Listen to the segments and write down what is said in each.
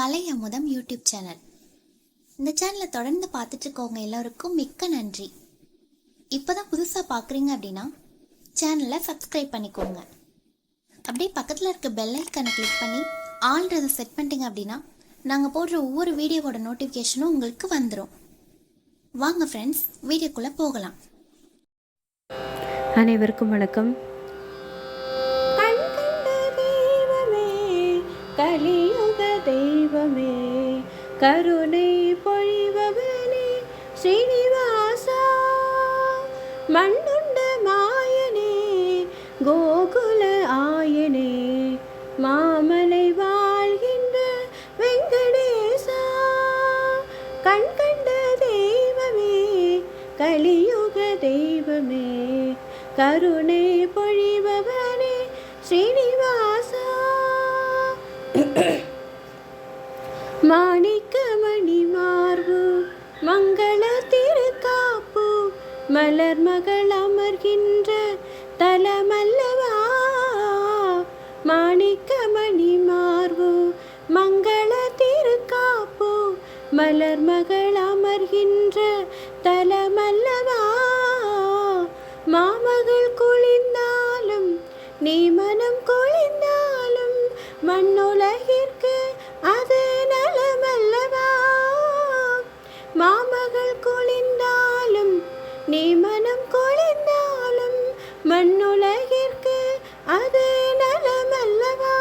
கலை அமுதம் YouTube channel. இந்த சேனலை தொடர்ந்து பார்த்துட்டு இருக்கவங்க எல்லோருக்கும் மிக்க நன்றி. இப்போதான் புதுசாக பார்க்குறீங்க அப்படின்னா சேனலை சப்ஸ்கிரைப் பண்ணிக்கோங்க. அப்படியே பக்கத்தில் இருக்க பெல் ஐக்கானை கிளிக் பண்ணி ஆல்ரெடி செட் பண்ணிட்டீங்க அப்படின்னா நாங்கள் போடுற ஒவ்வொரு வீடியோவோட நோட்டிஃபிகேஷனும் உங்களுக்கு வந்துடும். வாங்க ஃப்ரெண்ட்ஸ், வீடியோக்குள்ளே போகலாம். அனைவருக்கும் வணக்கம். கலியுக தெய்வமே, கருணை பொழிபவனே ஸ்ரீனிவாசா, மண்ணுண்ட மாயனே, கோகுல ஆயனே, மாமலை வாழ்கின்ற வெங்கடேசா, கண் கண்ட தெய்வமே, கலியுக தெய்வமே, கருணை பொழிபவனே ஸ்ரீனிவாசா, மாணிக்கமணி மார்பு மங்கள திருக்காப்பு, மலர் மகள் அமர்கின்ற தலமல்லவா, மாணிக்கமணி மார்பு மங்கள திருக்காப்பு, மலர் மகள் அமர்கின்ற தலமல்லவா, மாமகள் குளிர்ந்தாலும் நீ மனம் குளிர்ந்தாலும் மண்ணுலகிற்கு அது நலமல்லவா, மாமகள் குளிர்ந்தாலும் நீ மனம் குளிர்ந்தாலும் மண்ணுலகிற்கு அது நலமல்லவா,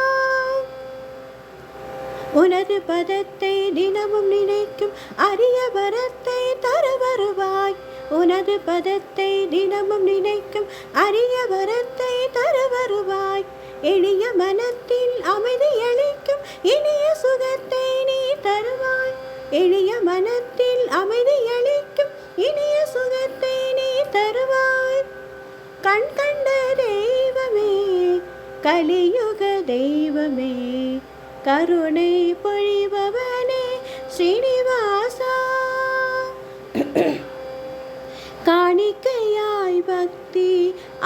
உனது பதத்தை தினமும் நினைக்கும் அரிய வரத்தை தர வருவாய், உனது பதத்தை தினமும் நினைக்கும் அரிய வரத்தை தர வருவாய், எளிய மனத்தில் அமைதி அளிக்கும் இனிய சுகத்தை நீ தருவாய், எளிய மனத்தில் அமைதி அளிக்கும் இனிய சுகத்தை நீ தருவாய், கண் கண்ட தெய்வமே, கலியுக தெய்வமே, கருணை பொழிபவனே ஸ்ரீனிவாசா, காணிக்கையாய் பக்தி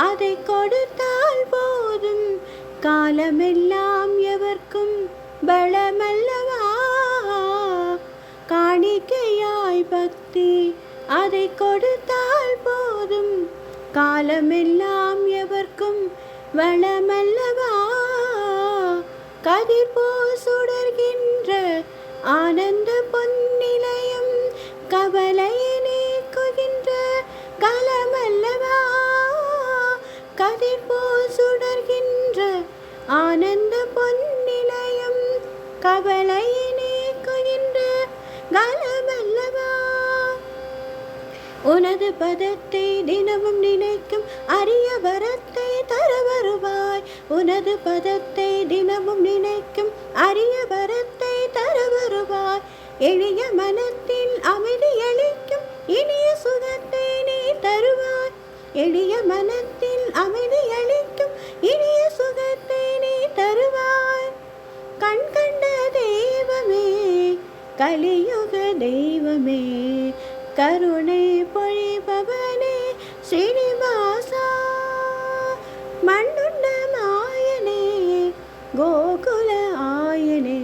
அதை கொடுத்தால் போதும், காலமெல்லாம் எவர்க்கும் பலமல்லவா, காணிக்கையாய் பக்தி அதை கொடுத்தால் போதும், காலமெல்லாம் எவர்க்கும் வளமல்லவா, கதிர் போல் சுடர்கின்ற ஆனந்த பொன்னிலையம், கவலையை நீக்குகின்ற கலமல்லவா, கதிர் போல் சுடர்கின்ற ஆனந்த பொன்னிலையம், கவலையை நீக்குகின்ற கலமல்லவா, உனது பதத்தை தினமும் நினைக்கும் அரிய வரத்தை தர வருவாய், உனது பதத்தை தினமும் நினைக்கும் அரிய வரத்தை தர வருவாய், எளிய மனத்தில் அமைதி அளிக்கும் இனிய சுகத்தை நீ தருவாய், எளிய மனத்தில் அமைதி அளிக்கும் இனிய சுகத்தை நீ தருவாய், கண் கண்ட தெய்வமே, கலியுக தெய்வமே, கருணை பொழிபவனே ஸ்ரீனிவாசா, மண்ணுண்ட மாயனே, கோகுல ஆயனே,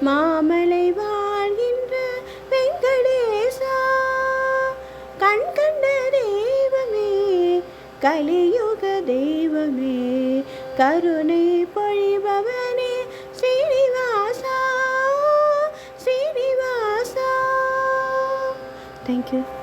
மாமலை வாழ்கின்ற வெங்கடேசா, கண் கண்ட தெய்வமே, கலியுக தெய்வமே, கருணை பொழிபவனே ஸ்ரீனிவாசா, ஸ்ரீனிவாசா. Thank you.